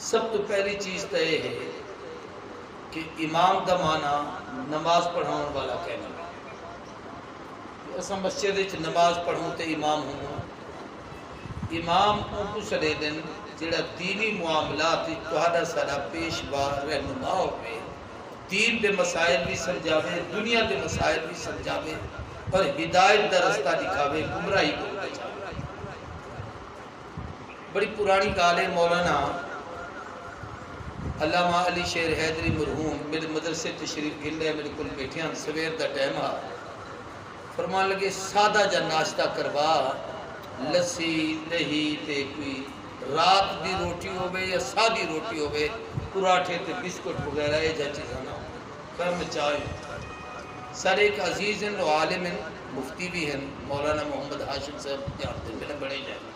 سب تو پہلی چیز تو یہ ہے کہ امام دا مانا نماز پڑھاؤں والا کہنا ہے۔ اسا مسجد وچ نماز پڑھوں تے امام ہوں، امام کو سڑے دن جڑا دینی معاملات تہاڈا سارا پیشوا رہنما ہوئے، دین دے مسائل بھی سمجھاوے، دنیا دے مسائل بھی سمجھاوے اور ہدایت دا رستہ دکھاوے، گمراہی کو بچاوے۔ بڑی پرانی گال ہے، مولانا علامہ علی شیر حیدری مرحوم میرے مدرسے تشریف گھلے میرے کل بیٹھیاں سویر دا ٹائم آ فرمان لگے سادہ جا ناشتہ کروا، لسی دہی تے کوئی رات دی روٹی ہوئے یا سادی روٹی ہوئے، پراٹھے تے بسکٹ وغیرہ یہ جا چیزاں نہ گھر میں چائے۔ سر ایک عزیز ہیں وہ عالم ہیں، مفتی بھی ہیں، مولانا محمد ہاشم صاحب جانتے میرے بڑے جائیں،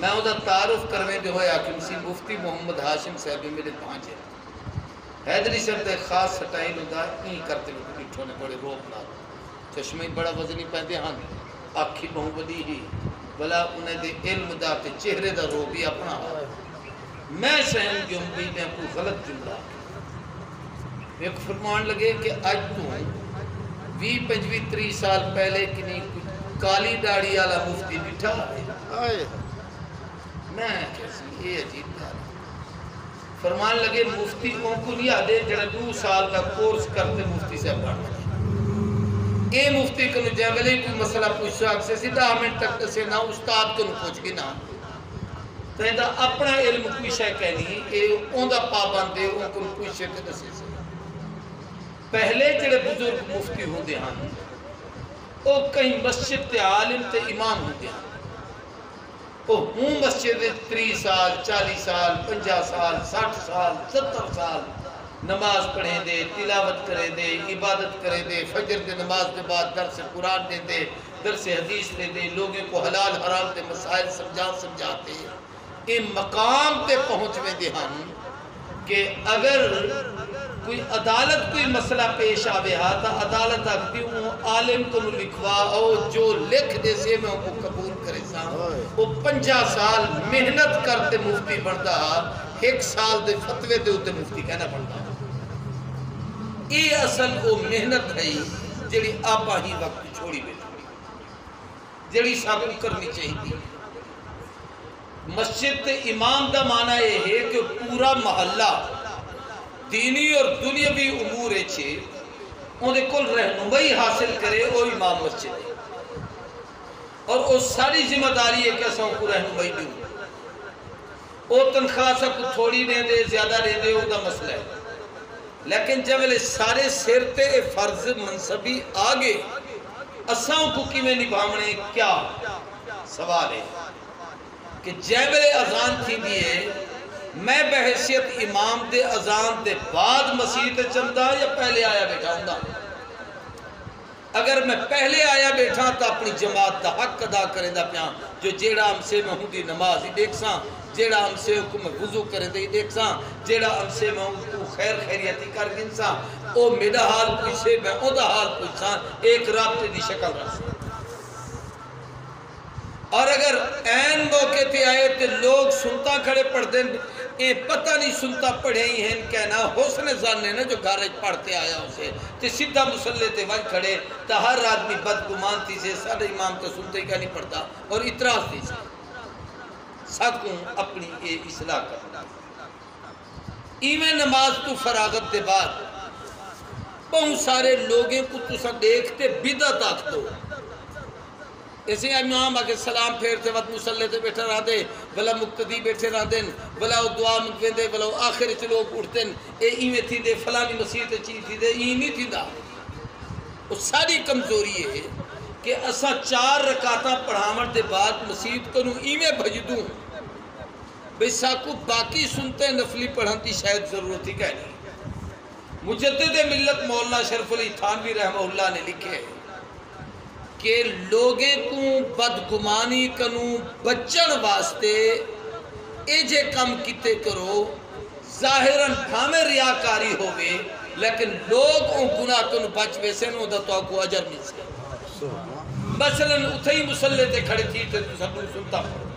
میں ادھا تعارف کرویں جو ہویا کہ مفتی محمد ہاشم صاحب میرے پانچ ہیں۔ حیدری صاحب دے خاص سٹائل ہوتا ہے این کرتے ہوئے بٹھوں نے بڑے روپ نہ چشمے بڑا وزنی پہنتے ہاں، آکھی بہوں بدی ہی بلا انہیں دے علم دا تے چہرے دا رو بھی اپنا ہاں۔ میں سہم کی امید ہے کوئی غلط جملہ ایک فرمان لگے کہ آج تو 20-25-30 سال پہلے کنی کالی داڑھی والا مفتی بٹھا ہے، میں کیسی یہ عجیب دار فرمان لگے مفتی کو نہیں آدھے جڑا 2 سال کا کورس کرتے مفتی سے پڑھنا اے مفتی کو جاگلے کوئی مسئلہ پوچھا اکسے سی 10 منٹ تک سے نہ استاد کو پوچھ گی نہ تو یہ اپنا علم کوئی شے کہنی اے اون دا پابند دے ان کو پوچھے تے دسے سے پہلے جڑے بزرگ مفتی ہوندے ہیں او کہیں مسجد تے عالم تے امام ہوندے ہیں، وہ ہوں مسجد 30 سال 40 سال 50 سال 60 سال 70 سال نماز پڑھیں دے، تلاوت کریں دے، عبادت کریں دے، فجر دے نماز کے بعد درس قرآن دیں دے، درس حدیث دیں دے، لوگوں کو حلال حرام دے مسائل سمجھاتے یہ مقام تے پہنچ میں دے ہم کہ اگر کوئی عدالت کوئی مسئلہ پیش آوے ہاں تا عدالت اکتی ہوں عالم کو لکھوا او جو لکھ دے سے میں ان کو قبول کرے سا وہ 50 سال محنت کرتے مفتی بڑھتا 1 سال دے فتوے دے ہوتے مفتی کہنا پڑتا یہ اصل وہ محنت ہے جڑی آپا ہی وقت چھوڑی بیٹھا جڑی سب کرنی چاہیے۔ مسجد تے امام دا معنی یہ ہے کہ پورا محلہ دینی اور دنیاوی امور چھے ان دے کل رہنمائی حاصل کرے وہ امام مسجد ہے اور وہ ساری ذمہ داری ہے کہ اساں کو رہنمائی دوں وہ تنخواہ سا کو تھوڑی دیں دے زیادہ دیں دے وہ دا مسئلہ ہے، لیکن جب سارے سر تے فرض منصبی آگے اساں کو کیویں نبھاونے کیا سوال ہے کہ جب اذان تھی دیئے میں بحیثیت امام دے اذان دے بعد مسیح تے چندہ یا پہلے آیا بیٹھا ہوں گا؟ اگر میں پہلے آیا بیٹھا تو اپنی جماعت دا حق ادا کریں دا پیان جو جیڑا ہم سے میں ہوں دی نماز ہی دیکھ ساں، جیڑا ہم سے حکم وضو کریں دے دیکھ ساں، جیڑا ہم سے میں ہوں کو خیر خیریتی کر گن ساں او میرا حال پوچھے میں او دا حال پوچھاں ایک رابطے دی شکل رہ ساں۔ اور اگر این موقع تے آئے تے لوگ سنتا کھڑے پڑھ دیں اے پتہ نہیں سنتا پڑھے ہی ہیں کہنا حسن ظن نا جو گھارج پڑھتے آیا اسے تے سیدھا مسلح تے وجھ کھڑے تا ہر آدمی بدگمان تھی سے سارے امام تو سنتے ہی کا نہیں پڑھتا اور اعتراض تھی سے ساکوں اپنی اے اصلاح کرنا ایویں نماز تو فراغت دے بعد بہت سارے لوگیں کو تو سا دیکھتے بدعت آکھ دو ایسے امام آگے سلام پھیرتے وقت مسلح تے بیٹھے رہ دے بلا مقتدی بیٹھے رہ دیں بلا دعا منگویں دے بلا آخر چلوگ اٹھتے اے ایویں تھی دے فلانی مسیح تے چیز تھی دے ای نہیں تھی دا وہ ساری کمزوری ہے کہ اسا 4 رکعتاں پڑھامت دے بعد مسیح کنو ایویں بھج دوں بے ساکو باقی سنتے نفلی پڑھنتی شاید ضرورت ہی کہہ نہیں۔ مجدد ملت مولانا شرف علی تھانوی رحمہ اللہ نے لکھے کہ لوگیں کو بدگمانی کنو بچن واسطے اے جے کم کیتے کرو ظاہراً بھامے ریاکاری ہوئے لیکن لوگ ان گناہ کنو بچ ویسے نو دا تو کو اجر مل سکے۔ مثلاً اتھائی مسلح تے کھڑے تھی تے تو سب سنتا پڑھو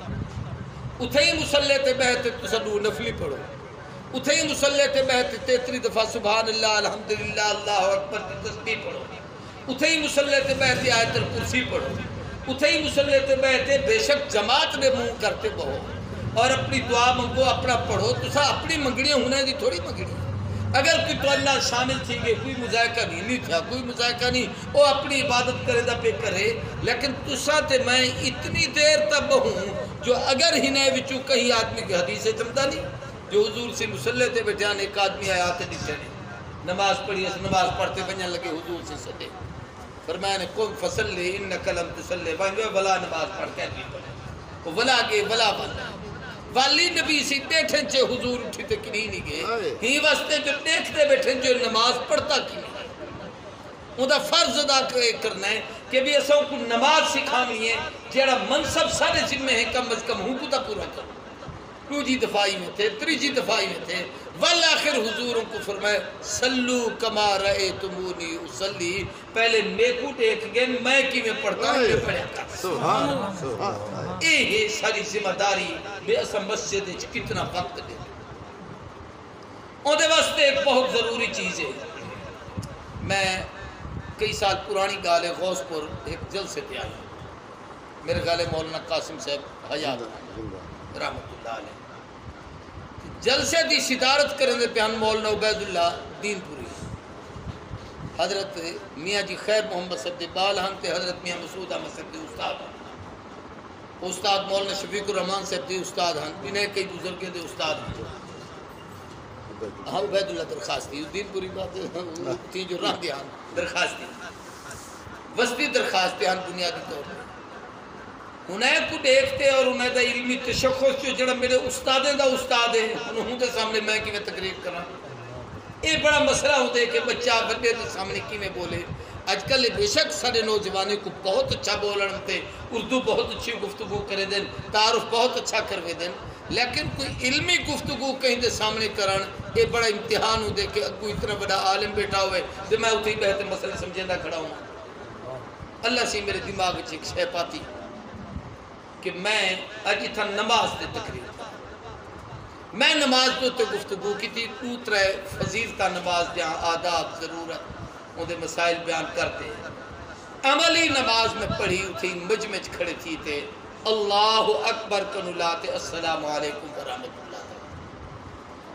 اتھے ہی مسلح تے بیٹھے تو سدو نفلی پڑھو، اتھے ہی مسلح تے بیٹھے 33 دفعہ سبحان اللہ الحمدللہ اللہ اکبر کی تسبیح پڑھو، اتھے ہی مسلح تے بیٹھے آیت الکرسی پڑھو، اتھے ہی مسلح تے بیٹھے بے شک جماعت نے منہ کرتے بہو اور اپنی دعا منگو اپنا پڑھو، تو سا اپنی منگڑیاں ہونے دی تھوڑی منگڑی اگر کوئی تو اللہ شامل تھی گئے کوئی مذائقہ نہیں تھا، کوئی مذائقہ نہیں، وہ اپنی عبادت کرے دا پہ کرے، لیکن تسا تے میں اتنی دیر تب ہوں جو اگر ہی نئے وچوں کہیں آدمی کی حدیث چلتا نہیں، جو حضور سے مسلح تے بیٹھان ایک آدمی آیا آتے دیتے نہیں، نماز پڑھی اس نماز پڑھتے بننے لگے حضور سے سدے، فرمایا نے قم فصلی انک لم تصلی، بھائیو بلا نماز پڑھ کے بھی پڑھے، وہ بلا گئے بلا بلا والی نبی سی بیٹھے چھے حضور اٹھی تے کنی نہیں گئے، ہی واسطے جو دیکھتے بیٹھے جو نماز پڑھتا کی نہیں، وہ دا فرض ادا کرنا ہے کہ بھی ایسا کو نماز سکھانی ہے جیڑا منصب سارے ذمہ ہیں کم از کم ہوں کو تا پورا کرو، دوجی دفاعی میں تھے، تریجی دفاعی میں تھے، والآخر حضوروں کو فرمائے سلو کما رأیتمونی اصلی، پہلے میکو دیکھ گئے میں کی میں پڑھتا ہوں میں پڑھا کرتا سبحان اللہ، یہ ساری ذمہ داری بے اسم مسجد کتنا وقت دے اندھے واسطے ایک بہت ضروری چیز ہے، میں کئی سال پرانی گالے غوث پر ایک جلسے پہ آیا، میرے گالے مولانا قاسم صاحب حیات رحمت اللہ علیہ، جلسے دی صدارت کرنے پیان مولانا عبید اللہ دین پوری، حضرت میاں جی خیر محمد صد بالہن تے حضرت میاں مسعود احمد صد استاد ہن، استاد مولانا شفیق الرحمان صاحب دی استاد ہن، انہیں کئی بزرگیں دے استاد ہن، ہاں عبید اللہ درخواست دی دین پوری بات تھی جو راہ دیان درخواست دی وسطی درخواست دیان بنیادی طور پر انہیں کو دیکھتے اور انہیں دا علمی تشخص جو جڑا میرے استادیں دا استاد ہے انہوں دے سامنے میں کی میں تقریر کرا، یہ بڑا مسئلہ ہوتا ہے کہ بچہ بڑے دے سامنے کی میں بولے، آج کل بے شک سارے نوجوانے کو بہت اچھا بولن تے اردو بہت اچھی گفتگو کرے دیں، تعارف بہت اچھا کروے دیں، لیکن کوئی علمی گفتگو کہیں دے سامنے کرن یہ بڑا امتحان ہو دے کہ کوئی اتنا بڑا عالم بیٹھا ہوئے تو میں اتنی بہتے مسئلے سمجھیندہ کھڑا ہوں، اللہ سے میرے دماغ ایک شے پاتی کہ میں اج تھا نماز دے تقریر میں نماز تو گفتگو کی تھی دوترے فضیلتہ نماز دیاں آداب ضرورت ان دے مسائل بیان کرتے عملی نماز میں پڑھی تھی مجمع کھڑے تھی تے اللہ اکبر کنولاتے السلام علیکم ورحمت اللہ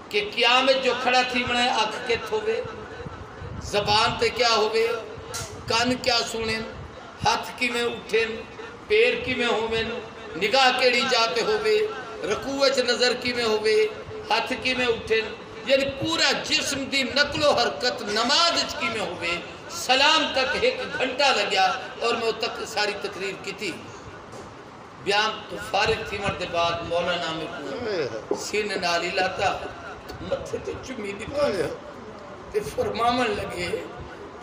کہ قیامت جو کھڑا تھی منے آنکھ کت ہوئے زبان تے کیا ہوئے کان کیا سنیں ہاتھ کی میں اٹھیں پیر کی میں ہوئے نگاہ کیڑی جاتے ہوئے رکوع نظر کی میں ہوئے ہاتھ کی میں اٹھیں یعنی پورا جسم دی نقل و حرکت نماز کی میں ہوئے سلام تک ایک گھنٹہ لگیا اور میں تک ساری تقریر کی تھی بیان تو فارغ تھی مرد بعد مولانا میں کو سین نالی لاتا متھے تے چمی دیتا تے فرمامن لگے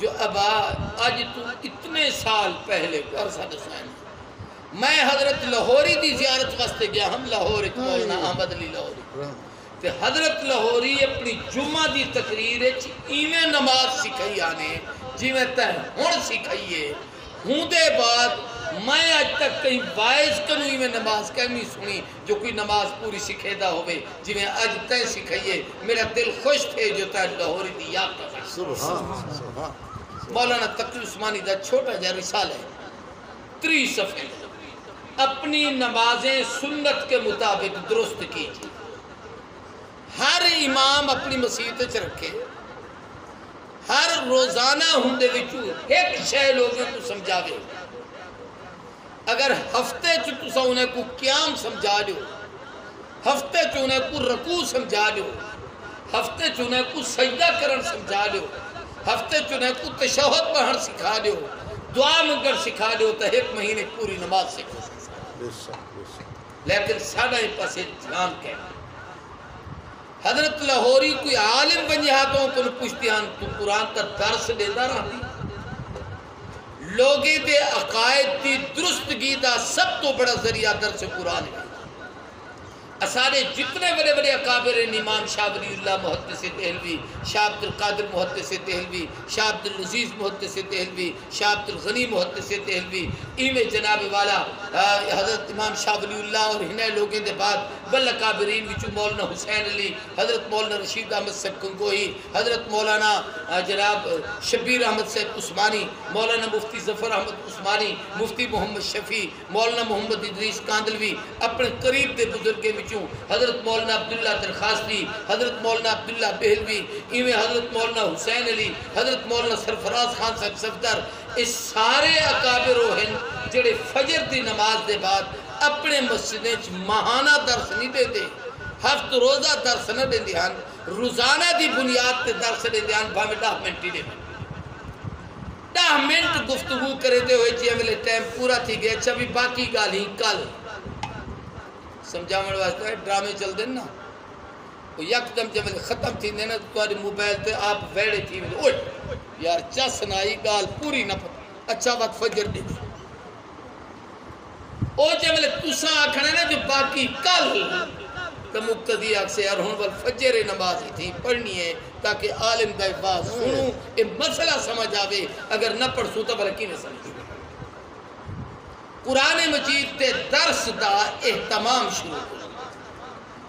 جو ابا آج تو اتنے سال پہلے عرصہ دسائن میں حضرت لاہوری دی زیارت واسطے گیا ہم لاہور مولانا احمد علی لاہوری تے حضرت لاہوری اپنی جمعہ دی تقریر ایویں نماز سکھائی آنے جی میں تہ ہون سکھائیے ہوں دے بعد میں آج تک کہیں وائز کنوں ایویں نماز کہنی سنی جو کوئی نماز پوری سکھے دا ہوئے جی میں آج تہ سکھائیے میرا دل خوش تھے جو تہ لاہوری دی یاد کا سبحان مولانا تقی عثمانی دا چھوٹا جا رسالہ ہے 3 صفحے اپنی نمازیں سنت کے مطابق درست کیجیے ہر امام اپنی مسجد چ رکھے ہر روزانہ ہندے وچوں ایک شے لوگوں کو سمجھاوے اگر ہفتے چ تسا انہیں کو قیام سمجھا دیو ہفتے چ انہیں کو رکوع سمجھا دیو ہفتے چ انہیں کو سجدہ کرن سمجھا دیو ہفتے چ انہیں کو تشہد پڑھن سکھا دیو دعا منگر سکھا دیو تو 1 مہینے پوری نماز سکھو لیکن ساڑھا ہی پاسے دھیان کہنا حضرت لاہوری کوئی عالم بنی ہاتھوں کو پوچھتی ہیں تو قرآن کا درس دیتا رہتی لوگی دے عقائد دی درستگی دا سب تو بڑا ذریعہ درس قرآن ہے اسارے جتنے بڑے بڑے اکابر ہیں، امام شاہ ولی اللہ محدث دہلوی، شاہ عبد القادر محدث دہلوی، شاہ عبد العزیز محدث دہلوی، شاہ عبد الغنی محدث دہلوی، ایویں جناب والا حضرت امام شاہ ولی اللہ اور ہنے لوگوں دے بعد بل اکابرین وچوں مولانا حسین علی، حضرت مولانا رشید احمد صاحب کنگوہی، حضرت مولانا جناب شبیر احمد صاحب عثمانی، مولانا مفتی ظفر احمد عثمانی، مفتی محمد شفیع، مولانا محمد ادریس کاندلوی، اپنے قریب دے بزرگے وچوں حضرت مولانا عبداللہ درخواستوی، حضرت مولانا عبداللہ بہلوی، ایویں حضرت مولانا حسین علی، حضرت مولانا سرفراز خان صاحب صفدر، اس سارے اکابر ہیں جڑے فجر دی نماز دے بعد اپنے مسجدیں ماہانہ درس نہیں دے دے، ہفت روزہ درس نہ دے دیان، روزانہ دی بنیاد تے درس دے دیان، بھاوے 10 منٹ ہی دے 10 منٹ گفتگو کرے دے ہوئے جی ہمیں ٹائم پورا تھی گیا، اچھا بھی باقی گالی کل سمجھا واسطہ ہے، ڈرامے چل دیں نا، وہ یک دم جب ختم تھی دینا تو تمہاری موبائل تے آپ ویڑے تھی میں اوہ یار چس نائی گال پوری نہ پتا، اچھا وقت فجر دے او جب تسا آکھنا نا جو باقی کل تو مقتدی آکھ سے یار ہون وال فجر نماز ہی تھی پڑھنی ہے تاکہ عالم دا باز سنوں یہ مسئلہ سمجھ آوے، اگر نہ پڑھ سوتا بلکی نہ سمجھ۔ قرآن مجید تے درس دا اہتمام شروع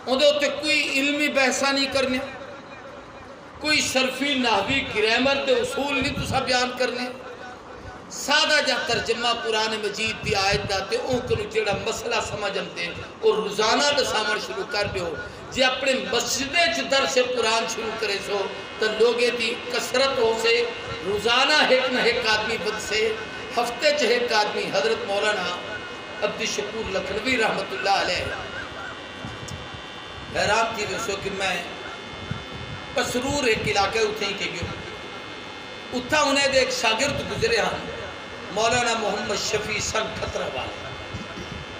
اندھے ہوتے کوئی علمی بحثہ نہیں کرنے، کوئی صرفی نحوی گرامر دے اصول نہیں تو سا بیان کرنے، سادہ جا ترجمہ قرآن مجید دی آیت دا تے اون کنو جیڑا مسئلہ سمجھ ہم دے اور روزانہ دے سامن شروع کر دیو، جی اپنے مسجدے چھ درس قرآن شروع کرے سو تو لوگے دی کثرت ہو سے، روزانہ ایک نہ ایک آدمی بد سے، ہفتے چھ ایک آدمی۔ حضرت مولانا عبدالشکور لکھنوی رحمت اللہ علیہ حیران تھی ویسو کہ میں پسرور ایک علاقے اتھیں کے گئے اتھا انہیں دے ایک شاگرد گزرے ہاں مولانا محمد شفیع سن خطرہ والے،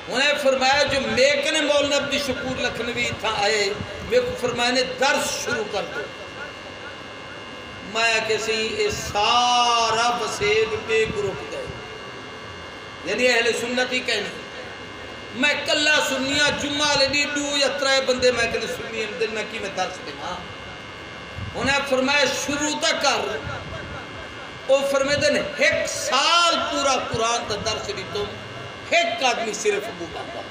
انہیں فرمایا جو میکنے مولانا عبدالشکور لکھنوی تھا آئے میں کو فرمایا نے درس شروع کر دو، میں کسی یہ سارا بسیب بے گروپ دے یعنی اہل سنت ہی کہنے میں کلہ سنیاں جمعہ لڑی 2 یا 3 بندے میں کہنے سنی دن میں کی میں درس دینا، انہیں فرمایا شروع تک کر، وہ فرمائے دن 1 سال پورا قرآن تا درس دی تم ایک آدمی صرف ابو بابا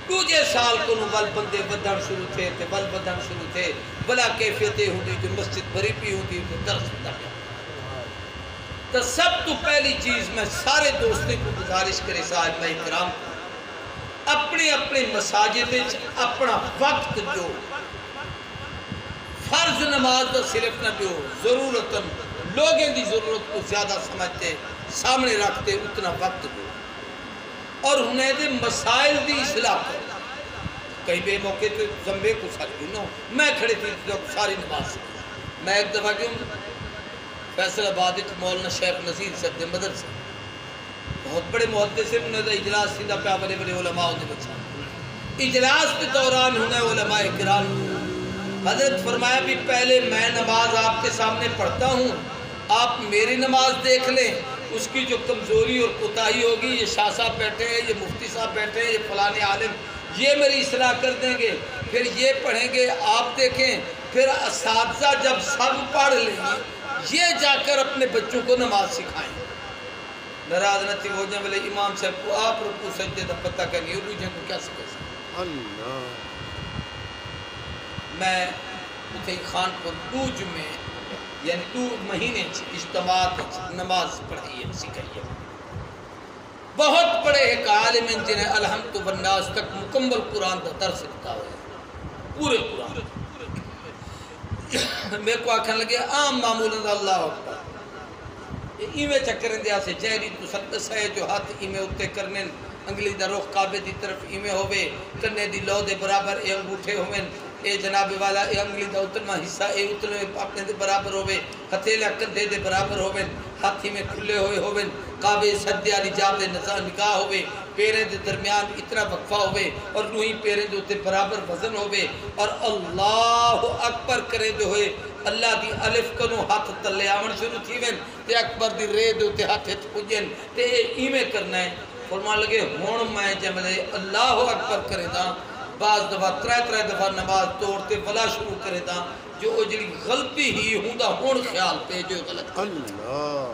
دوجے سال کو نوال بندے بدھن شروع تھے بل بدھن شروع تھے بلا کیفیتیں ہوتی جو مسجد بھری پی ہوتی جو درس ہوتا گیا۔ تو سب تو پہلی چیز میں سارے دوستے کو گزارش کرے صاحب میں اکرام اپنے اپنے مساجد اپنا وقت جو فرض نماز دا صرف نہ جو ضرورتاً لوگیں دی ضرورت کو زیادہ سمجھتے سامنے رکھتے اتنا وقت دو اور انہیں دے مسائل دی اصلاح کرو۔ کئی بے موقع تو زمبے کو ساتھ گنو میں کھڑے تھی ساری نماز سے میں ایک دفعہ کیوں فیصل آباد مولانا شیخ نصیر صاحب دے مدرسے بہت بڑے محدث سے انہیں دا اجلاس سیدھا پہ بڑے بڑے علماء ہونے بچا اجلاس کے دوران انہیں علماء کرام حضرت فرمایا بھی پہلے میں نماز آپ کے سامنے پڑھتا ہوں آپ میری نماز دیکھ لیں اس کی جو کمزوری اور کوتاہی ہوگی یہ شاہ صاحب بیٹھے ہیں یہ مفتی صاحب بیٹھے ہیں یہ فلانے عالم یہ میری اصلاح کر دیں گے پھر یہ پڑھیں گے آپ دیکھیں پھر اساتذہ جب سب پڑھ لیں یہ جا کر اپنے بچوں کو نماز سکھائیں۔ ناراض نہ تھی وہ جب بلے امام صاحب کو آپ رکو سجدے دا پتہ کرنی اور روجہ کو کیا سکھا سکتا میں اتھے خان پر 2 جمعے یعنی 2 مہینے اجتماعات نماز پڑھائی ہے سکھائی ہے بہت بڑے ایک عالم جنہیں الحمد والناس تک مکمل قرآن کا درس دیتا ہے پورے قرآن میں کو آکھن لگے عام معمولاً اللہ اکبر ایمیں چکریں دیا سے جہری تو سکتس ہے جو ہاتھ ایمیں اتے کرنے انگلی دا رخ کعبے دی طرف ایمیں ہوئے کرنے دی لو دے برابر اے انگوٹھے ہوئے اے جناب والا اے انگلی دا اتنما حصہ اے اتنے اپنے دے برابر ہوئے ہتھیلے کندھے دے برابر ہوئے ہاتھی میں کھلے ہوئے کعبے سدیاری جاب دے نکاح ہوئے پیرے دے درمیان اتنا وقفہ ہوئے اور نوہی پیرے دے اتنے برابر وزن ہوئے اور اللہ اکبر کرے دے ہوئے اللہ دی الف کنو ہاتھ تلے آمن شروع تھی وین تے اکبر دی رے دے اتنے ہاتھ پجن تے ایمیں کرنا ہے فرمان لگے ہون میں جملے اللہ اکبر کرے دا بعض دفعہ ترے دفعہ نماز توڑتے بلا شروع کرے دا جو اجلی غلطی ہی ہوں دا ہون خیال پہ جو غلط اللہ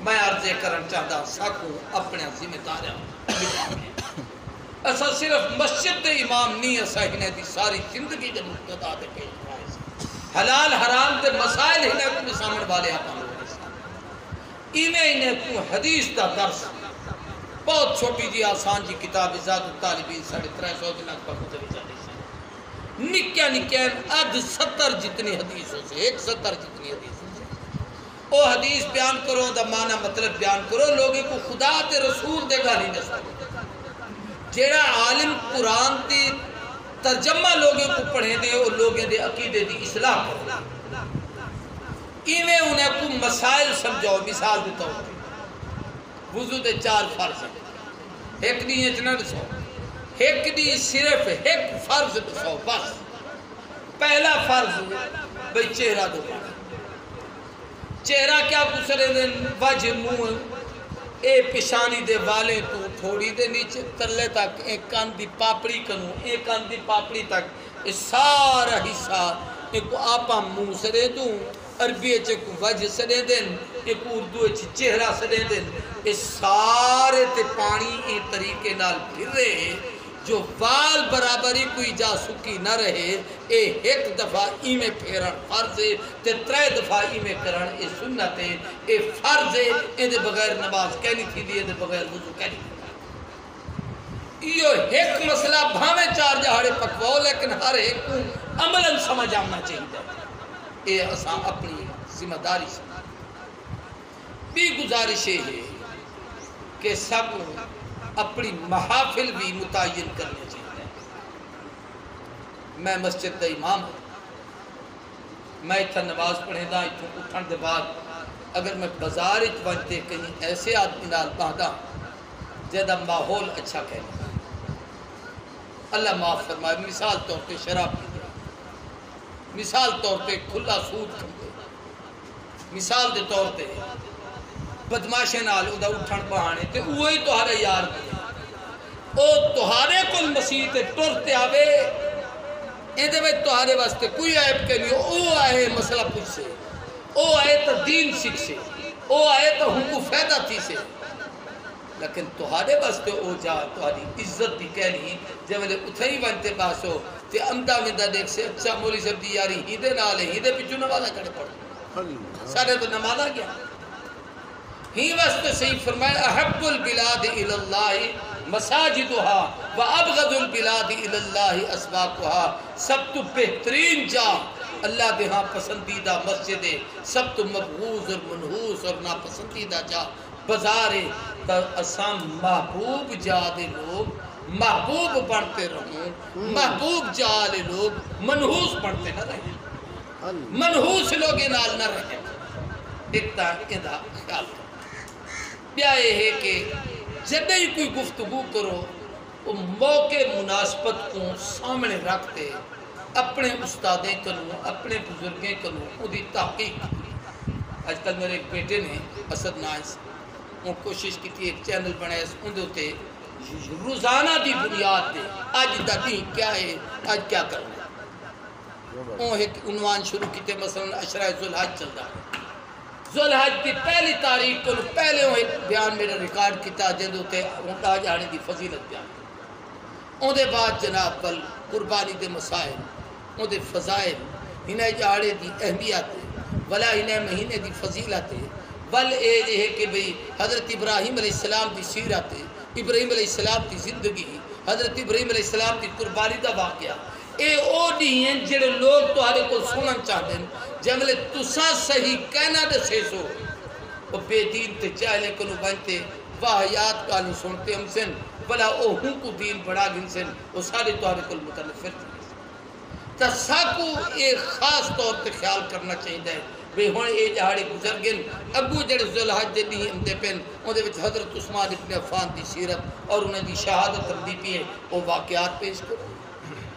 میں عرضے کرن چاہتا ساکو اپنے ذمہ داریاں ایسا صرف مسجد دے امام نہیں ایسا ہی دی ساری زندگی دے مقتدا دے پیش رائے حلال حرام دے مسائل ہی نے کو سامنے والے آپ انہیں کو حدیث دا درس بہت چھوٹی جی آسان جی کتاب ازاد الطالبین 350 دن پر مدوی جانے نکیا نکیا اد 70 جتنی حدیثوں سے 170 جتنی حدیثوں سے او حدیث بیان کرو دا معنی مطلب بیان کرو لوگے کو خدا تے رسول دے گالی نہ سکتے جیڑا عالم قرآن تی ترجمہ لوگے کو پڑھے دے اور لوگے دے عقیدے دی اصلاح کرو ایویں انہیں کو مسائل سمجھو مثال دیتا ہوں وضو دے 4 فرض ہیں ایک نہیں اتنا دسو ایک نہیں صرف ایک فرض دسو بس پہلا فرض بھئی چہرہ دو پانا چہرہ کیا گسرے دے وجہ منہ اے پشانی دے والے تو تھوڑی دے نیچے ترلے تک ایک کان دی پاپڑی کنو ایک کان دی پاپڑی تک اس سارا حصہ ایک آپا منہ سرے دوں عربی اچھے کو وجہ سرے دن ایک اردو اچھے چہرہ سرے دن اس سارے تے پانی اے طریقے نال پھر رہے جو وال برابری کوئی جا سکی نہ رہے اے ایک دفعہ ایمیں پھیرن فرض ہے تے 3 دفعہ ایمیں کرن اے سنت ہے اے فرض ہے اے دے بغیر نماز کہنی تھی دی اے دے بغیر وضو کہنی تھی یہ ایک مسئلہ بھامیں 4 جہاڑے پکواؤ لیکن ہر ایک کو عملاً سمجھ آمنا چاہیے اے اساں اپنی ذمہ داری سے بھی گزارش ہے کہ سب اپنی محافل بھی متعین کرنے چاہیے میں مسجد دا امام ہوں میں اتھا نماز پڑھے دا اتھا اٹھن دے بعد اگر میں بازار وجدے کہیں ایسے آدمی نال پہندا زیادہ ماحول اچھا کہنا اللہ معاف فرمائے مثال طور پہ شراب پی دے مثال طور پہ کھلا سود کھندے مثال دے طور پہ بدماشے نال ادا اٹھن بہانے تے وہی تہارے یار دے او تہارے کل مسیح تے ٹرتے آوے ایندے میں تہارے واسطے کوئی عیب کے لیے او آئے مسئلہ پوچھ سے او آئے تا دین سکھ سے او آئے تا ہم کو فیدہ تھی سے لیکن تہارے واسطے او جا تہاری عزت دی کہہ لی جب میں اتھائی وانتے پاسو تے امدہ میں دا دیکھ سے اچھا مولی صاحب دی یاری ہیدے نالے ہیدے پچھو نمازہ کھڑے پڑھو سارے تو نمازہ گیا ہی واسطے صحیح فرمائے احب البلاد الاللہ مساجدها وابغض البلاد الاللہ اسواقها سب تو بہترین جا اللہ دے ہاں پسندیدہ مسجد ہے سب تو مبغوض اور منحوس اور ناپسندیدہ جا بازار ہے تا اسام محبوب جا دے لوگ محبوب بنتے رہوں محبوب جا لے لوگ منحوس بنتے نہ رہے منحوس لوگ نال نہ رہے ایک تا اندھا خیال کرو بیا یہ ہے کہ جب ہی کوئی گفتگو کرو وہ موقع مناسبت کو سامنے رکھتے اپنے استادیں کنوں اپنے بزرگیں کنوں وہ دی تحقیق آج کل میرے ایک بیٹے نے اسد نائز وہ کوشش کی تھی ایک چینل بنائے ان دوتے روزانہ دی بنیاد دے آج دا دین کیا ہے آج کیا کرنا ہے وہ ایک عنوان شروع کی تھے مثلا عشرہ ذوالحج چل رہا ہے ذوالحج دی پہلی تاریخ کو پہلے وہ ایک بیان میرا ریکارڈ کیتا جن ہوتے انہا جانے دی فضیلت بیان ان دے بعد جناب بل قربانی دے مسائل ان دے فضائل انہیں جاڑے دی اہمیت ولا انہیں مہینے دی فضیلت ول اے یہ ہے کہ بھئی حضرت ابراہیم علیہ السلام دی سیرت ابراہیم علیہ السلام دی زندگی حضرت ابراہیم علیہ السلام دی قربانی دا واقعہ اے او نہیں ہیں جڑے لوگ تہارے کو سنن چاہتے ہیں جملے تسا صحیح کہنا دے سیسو وہ بے دین تے چاہلے کنو بنتے واحیات کالو سنتے ہم سن بلا او ہوں کو دین بڑا گن سن وہ سارے تہارے کو متنفر تھے تساکو ایک خاص طور تے خیال کرنا چاہیے بے ہونے اے جہاڑے گزر گن ابو جڑے ذوالحج دے نہیں ہم دے پین ان دے وچ حضرت عثمان ابن عفان دی سیرت اور انہیں دی شہادت رضی پی ہے وہ واقعات پیش کرو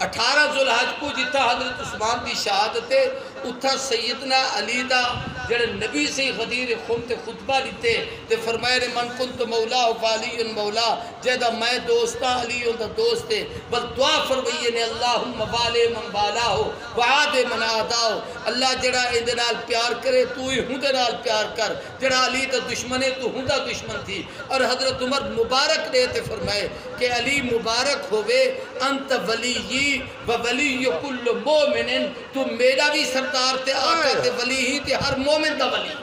18 ذوالحج کو جتا حضرت عثمان دی شہادت ہے اتھا سیدنا علی دا جڑے نبی سے غدیر خم تے خطبہ لیتے تے فرمائے من کنت مولا فعلی مولا جیدہ میں دوستا علی دا دوست ہے بل دعا فرمائیے نے اللہم والے من بالا ہو وعاد من آدھا ہو اللہ جڑا اندے نال پیار کرے تو ہی ہوں دے نال پیار کر جڑا علی دا دشمن ہے تو ہوں دا دشمن تھی اور حضرت عمر مبارک دیتے فرمائے کہ علی مبارک ہوئے انت ولی و ولی کل مومن تو میرا بھی سردار تے آقا تے ولی ہی تے ہر مومن دا ولی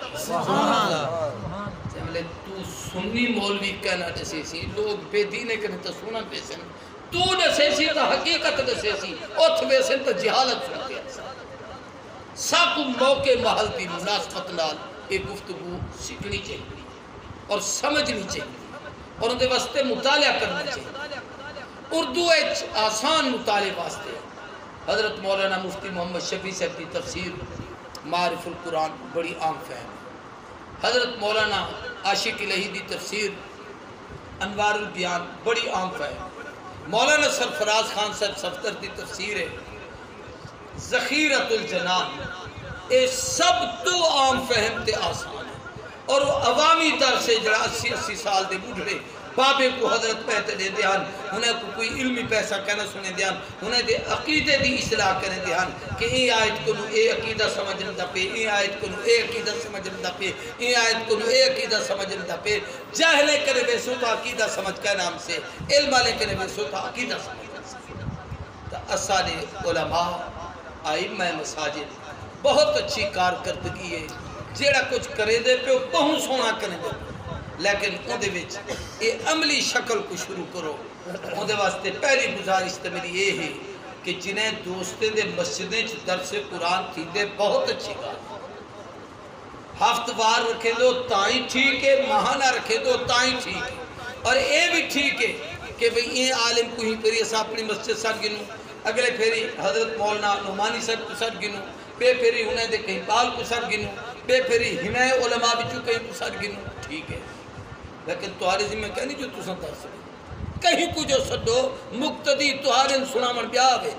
تو سنی مولوی کہنا جیسے سی لوگ بے دینے کرنے تا سونا پیسن تو جیسے سی تا حقیقت جیسے سی اتھ ویسن تا جہالت سنتے ہیں ساکو موقع محل دی مناسبت نال ایک گفتگو سکھنی چاہیے اور سمجھنی چاہیے اور ان دے واسطے مطالعہ کرنا چاہیے اردو ایچ آسان مطالعے واسطے حضرت مولانا مفتی محمد شفیع صاحب کی تفسیر معارف القرآن بڑی عام فہم ہے حضرت مولانا عاشق الہی دی تفسیر انوار البیان بڑی عام فہم مولانا سرفراز خان صاحب صفتر دی تفسیر ہے ذخیرت الجنان اے سب تو عام فہم تے آسان ہے اور عوامی در سے جڑا 80 سال دے بڑھڑے بابے کو حضرت پہتے دے دیان انہیں کوئی علمی پیسہ کہنا سنے دیان انہیں دے عقیدے دی اصلاح کرنے دیان کہ این آیت کنو اے عقیدہ سمجھن دا پہ این آیت کنو اے عقیدہ سمجھن دا پہ این آیت کنو اے عقیدہ سمجھن دا پہ جاہلے کرے ویسو تا عقیدہ سمجھ کے نام سے علم آلے کرے ویسو تا عقیدہ سمجھ سے تا اسال علماء آئمہ مساجد بہت اچھی کارکردگی ہے جیڑا کچھ کرے دے پہ بہت سونا کرنے دے لیکن ان دے وچ یہ عملی شکل کو شروع کرو ان دے واسطے پہلی گزارش تے میری یہ ہے کہ جنہیں دوستیں دے مسجدیں درس قرآن تھی دے بہت اچھی بات ہفت وار رکھے دو تائیں ٹھیک ہے ماہانہ رکھے دو تائیں ٹھیک ہے اور یہ بھی ٹھیک ہے کہ بھئی یہ عالم کو ہی پھر ایسا اپنی مسجد ساتھ گنوں اگلے پھری حضرت مولانا نعمانی صاحب کو ساتھ گنوں بے پھری انہیں دے کہیں پال کو ساتھ گنوں بے پھری ہمیں علماء بچوں کہیں کو ساتھ گنوں ٹھیک ہے لیکن تہارے ذمہ کہنی جو تساں در سکے کہیں کو جو سدو مقتدی تہارے سنا من بیا آوے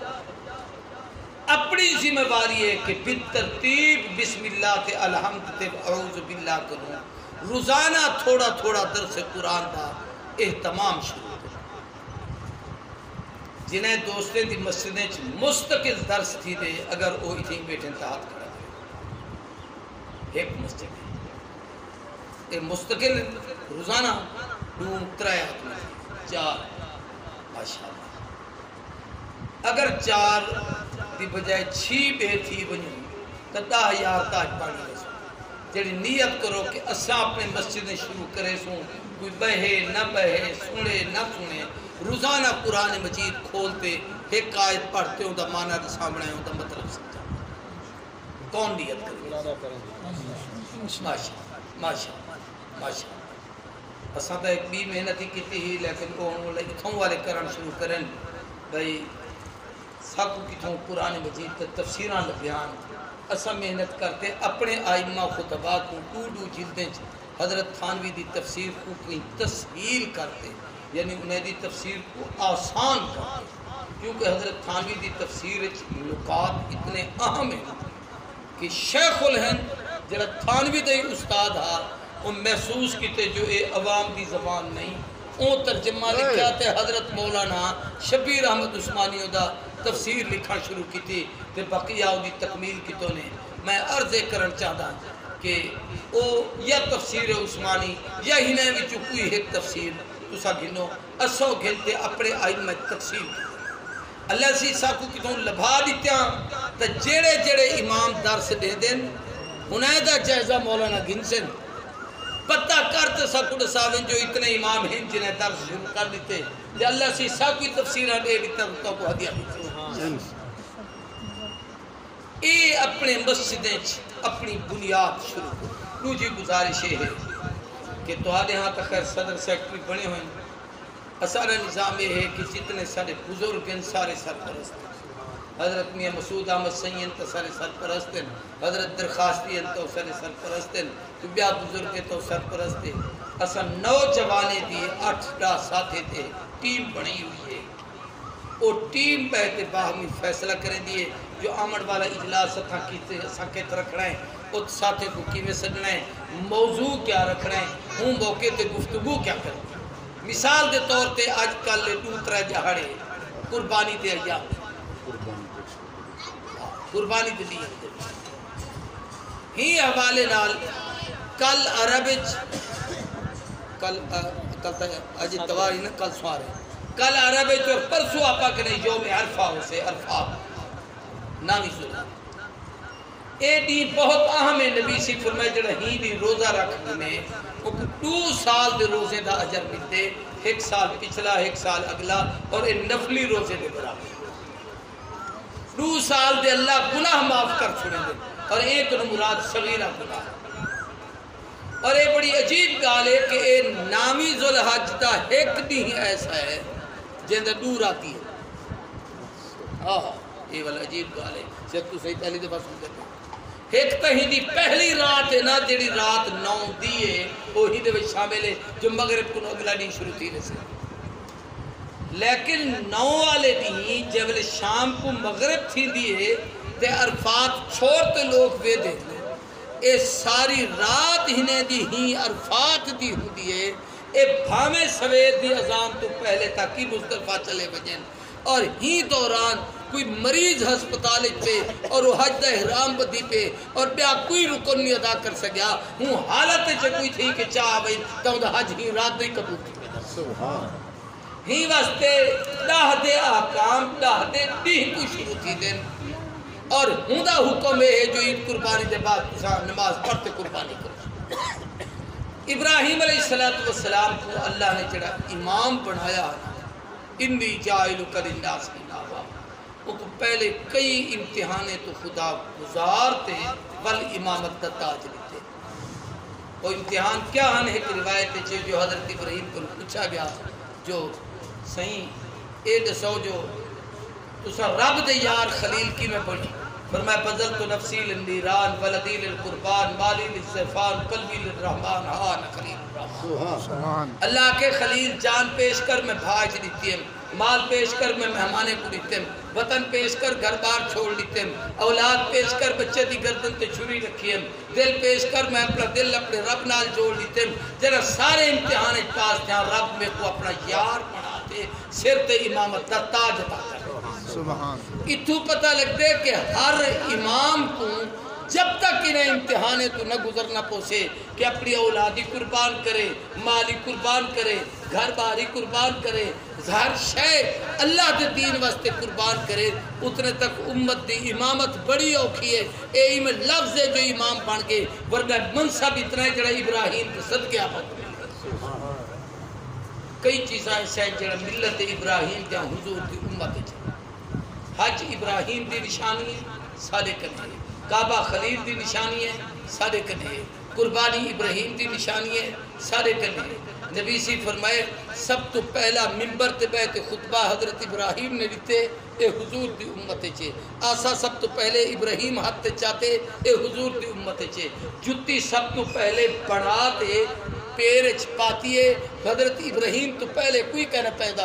اپنی ذمہ واری ہے کہ بالترتیب بسم اللہ تے الحمد تے اعوذ باللہ کروں روزانہ تھوڑا تھوڑا درس قرآن دا اہتمام شروع جنہیں دوستیں دی مسجدیں مستقل درس تھی دے اگر وہ اتنی بیٹھیں تحت کھڑا دے ایک مسجد ہے یہ مستقل روزانہ دون ترائیات میں 4 ماشاءاللہ اگر 4 دی بجائے 6 بے تھی بنیوں تو 10,000 تاج پانی رسو جیڑی نیت کرو کہ اساں اپنے مسجدیں شروع کرے سوں کوئی بہے نہ بہے سنے نہ سنے روزانہ قرآن مجید کھولتے ایک آیت پڑھتے ہوں دا معنی دا سامنے ہوں دا مطلب سمجھا کون نیت کرے ماشاءاللہ اساں تا ایک بھی محنت ہی کیتی ہی لیکن وہ اتھوں والے کرن شروع کرن بھئی ساکو کتھوں قرآن مجید تے تفسیران لبیان اساں محنت کرتے اپنے آئمہ خطبہ کو دو جلدیں حضرت تھانوی دی تفسیر کو کہیں تسہیل کرتے یعنی انہیں دی تفسیر کو آسان کرتے کیونکہ حضرت تھانوی دی تفسیر نکات اتنے اہم ہیں کہ شیخ الہند جڑا تھانوی دی استاد ہا وہ محسوس کیتے جو اے عوام دی زبان نہیں اون ترجمہ لکھا تے حضرت مولانا شبیر احمد عثمانی دا تفسیر لکھا شروع کی تھی تے بقیہ دی تکمیل کی تو نے میں عرض کرن چاہتا کہ او یا تفسیر عثمانی یا ہی نے وچ کوئی ایک تفسیر تسا گنو اسو گھنتے اپنے آئمہ تقسیم اللہ سی ساکو کتوں لبھا دیتیاں تا جیڑے جیڑے امام درس دے دیں انہیں دا جائزہ مولانا گنسن پتہ کرتے ساکو ساویں جو اتنے امام ہیں جنہیں درس شروع کر دیتے کہ اللہ سی ساکوی تفسیرہ دے دیتا تو کو ہدیہ دیتے اے اپنے مسجدیں اپنی بنیاد شروع کر دوسری گزارش ہے کہ تہاڈے ہاں تک صدر سیکٹری بنے ہوئے ہیں اسارا نظام یہ ہے کہ جتنے سارے بزرگ ہیں سارے سرپرست ہیں حضرت میاں مسعود احمد سین تو سارے سرپرست ہیں حضرت درخواستی ہیں تو سارے سرپرست ہیں تو بیا بزرگ ہیں تو سرپرست ہیں اسا نوجوانے دی 8 ساتھی تھے ٹیم بنی ہوئی ہے وہ ٹیم پہتے باہمی فیصلہ کریں دیئے جو آمد والا اجلاس ساکت رکھنا ہے اس ساتھے کو کیویں سجنا ہے موضوع کیا رکھنا ہے ہوں موقع تے گفتگو کیا کرنا مثال دے طور تے آج کل دوترہ جہاڑے قربانی تے ایام قربانی تے دیئے ہی حوالے نال کل عربج کل آج تواری نا کل سوارے کل عربج اور پرسو آپا کنے یوم عرفہ ہو سے عرفہ نامی سنا اے دین بہت اہم ہے نبی سی فرمائے جڑا ہی دی روزہ رکھ دینے 2 سال دے روزے دا اجر ملتے 1 سال پچھلا 1 سال اگلا اور اے نفلی روزے دے برابر 2 سال دے اللہ گناہ معاف کر چھوڑے دے اور ایک مراد صغیرہ گناہ اور اے بڑی عجیب گال ہے کہ اے نامی ذوالحج دا ایک دن ایسا ہے جن دور آتی ہے یہ والا عجیب گال ہے شاید تو صحیح پہلی دفعہ سنتے ہیں ایک تہی دی پہلی رات ہے نا جیڑی رات 9 دیئے وہی دے وچ شامل ہے جو مغرب کو اگلا دن شروع تھی رسے لیکن 9 والے دن جب شام کو مغرب تھی دیئے تے عرفات چھوڑتے لوگ وے دے اے ساری رات ہنے دی ہی عرفات دی ہوں دیئے اے بھامے سویر دی اذان تو پہلے تاکہ مصطلفہ چلے بجن اور ہی دوران کوئی مریض ہسپتال پہ اور وہ حج دا احرام بدی پہ اور بیا کوئی رکن نہیں ادا کر سکیا ہوں حالت چے کوئی تھی کہ چاہ بھئی تو دا حج ہی رات نہیں قبول کی ہی واسطے 10 دے آکام 10 دے دیہ کو شروع تھی دن اور ہوں دا حکم ہے جو عید قربانی دے بعد نماز پڑھتے قربانی کرو ابراہیم علیہ السلام کو اللہ نے چڑھا امام بنایا انی جائلو کر الناس کی ناوا وہ کو پہلے کئی امتحانے تو خدا گزارتے ول امامت کا تاج لیتے وہ امتحان کیا ہن ایک روایت ہے جو حضرت ابراہیم کو پوچھا گیا جو صحیح اے دسو جو تسا رب دے یار خلیل کی میں پڑھی فرمایا بذلت نفسی للنیران ولدی للقربان مالی للزفان قلبی للرحمن ہاں خلیل الرحمن اللہ کے خلیل جان پیش کر میں بھاج دیتی ہم مال پیش کر میں مہمانے کو دیتے ہم وطن پیش کر گھر بار چھوڑ دیتے ہم اولاد پیش کر بچے دی گردن تے چھری رکھی ہم دل پیش کر میں اپنا دل اپنے رب نال جوڑ دیتے ہم جرہ سارے امتحان پاس تھے رب میں کو اپنا یار بناتے سر تے امامت دا تاج عطا کر اتھو پتہ لگتے کہ ہر امام کو جب تک انہیں امتحانے تو نہ گزرنا پوسے کہ اپنی اولادی قربان کرے مالی قربان کرے گھر باری قربان کرے ہر شے اللہ دے دین واسطے قربان کرے اتنے تک امت دی امامت بڑی اوکھی ہے اے میں لفظ ہے جو امام بن گئے ورنہ منصب اتنا ہے جڑا ابراہیم کے صدقے آپ کئی چیزاں ایسا ہے جڑا ملت ابراہیم جہاں حضور دی امت ہے حج ابراہیم دی نشانی ہے سارے کنے کعبہ خلیل دی نشانی ہے سارے کنے قربانی ابراہیم دی نشانی ہے سارے کنے نبی سی فرمائے سب تو پہلا منبر تے بیت خطبہ حضرت ابراہیم نے دیتے اے حضور دی امت چھے آسا سب تو پہلے ابراہیم ہاتھ تے چاہتے اے حضور دی امت چھے جتی سب تو پہلے بڑھاتے پیر چھپاتی ہے حضرت ابراہیم تو پہلے کوئی کہنا پیدا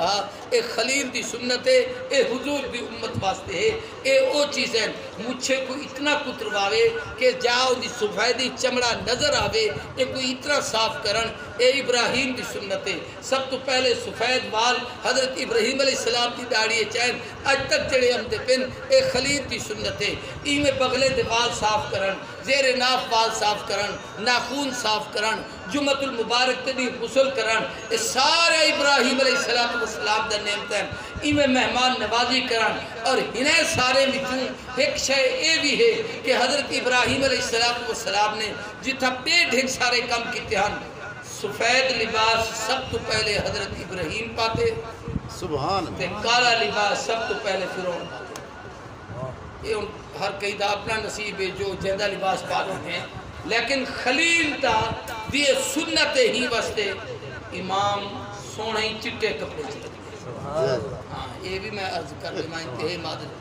اے خلیل دی سنت ہے اے حضور دی امت واسطے ہے اے او چیزیں مجھے کوئی اتنا کترواوے کہ جاؤ دی سفیدی چمڑا نظر آوے اے کوئی اتنا صاف کرن اے ابراہیم دی سنت ہے سب تو پہلے سفید وال حضرت ابراہیم علیہ السلام دی داڑھی چین اج تک جڑے ہم دے پن اے خلیل دی سنت ہے ایمیں بغلے دے وال صاف کرن زیر ناف وال صاف کرن ناخون صاف کرن جمعت المبارک تے دی غسل کرن اے سارے ابراہیم علیہ السلام دا نعمت ہیں ایمیں مہمان نوازی کرن اور انہیں سارے مچوں ایک شے اے بھی ہے کہ حضرت ابراہیم علیہ السلام نے جتھا پیٹ ہن سارے کم کیتے ہیں سفید لباس سب تو پہلے حضرت ابراہیم پاتے سبحان تے کالا لباس سب تو پہلے فرعون پاتے یہ ہر کئی دا اپنا نصیب ہے جو جیندہ لباس پاتے ہیں لیکن خلیل دا دیئے سنت ہی واسطے امام سونے ہی چٹے کپڑے چلتے ہاں یہ بھی میں عرض کر لیں میں انتہے مادر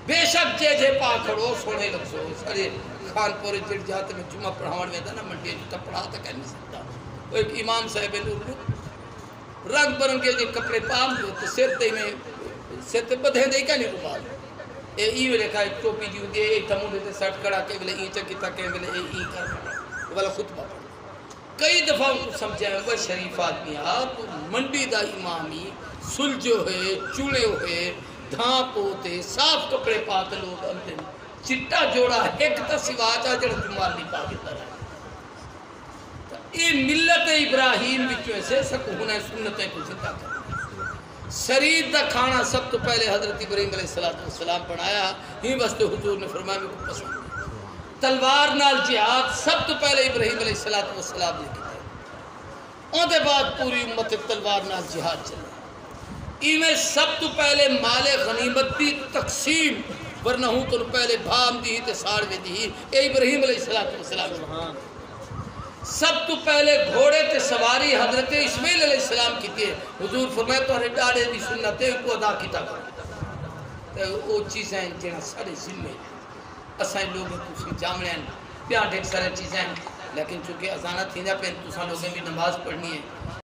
بے شک جے جے پا کھڑو سونے لگسو سارے خان پورے جڑ جاتے میں جمعہ پڑھاوڑ میں تھا نا منڈی جو پڑھا تھا کہہ نہیں سکتا وہ ایک امام صاحب نور رنگ برنگے جو کپڑے پام جو تو سر تے میں ستے بدھے دے کیا نہیں رومال اے ای ویلے کھائے ٹوپی دی ہوندی اے تمو دے سٹ کڑا کے ویلے ای چکی تکے ویلے ای کر والا خطبہ پڑھ کئی دفعہ ان کو سمجھا ہے وہ شریف آدمی تو منڈی دا امامی سلجھو ہے چولے ہوئے دھاں پوتے صاف کپڑے پاتے لوگ اندے چٹا جوڑا ایک تا سوا چاہ جڑا جمال نہیں پا گتا رہا یہ ملت ابراہیم بچوں سے سکونہ سنتیں کو زندہ کر شرید دا کھانا سب تو پہلے حضرت ابراہیم علیہ السلام بنایا ہی واسطے حضور نے فرمایا میں کو پسند تلوار نال جہاد سب تو پہلے ابراہیم علیہ السلام نے کیا ان دے بعد پوری امت تلوار نال جہاد چلے میں سب تو پہلے مال غنیمت دی تقسیم ورنہ ہوں تو پہلے بھام دی تے ساڑوے دی اے ابراہیم علیہ السلام سب تو پہلے گھوڑے تے سواری حضرت اسماعیل علیہ السلام کی تھی حضور فرمایا تو ہر ڈاڑے دی سنت ہے کو ادا کیتا کرو وہ چیزیں جنہاں سارے ذمے اسائیں لوگوں کو سی جامنے ہیں پیاں ڈیک سارے چیزیں ہیں لیکن چونکہ ازانہ تھی جا پہن تو ساں لوگیں بھی نماز پڑھنی ہے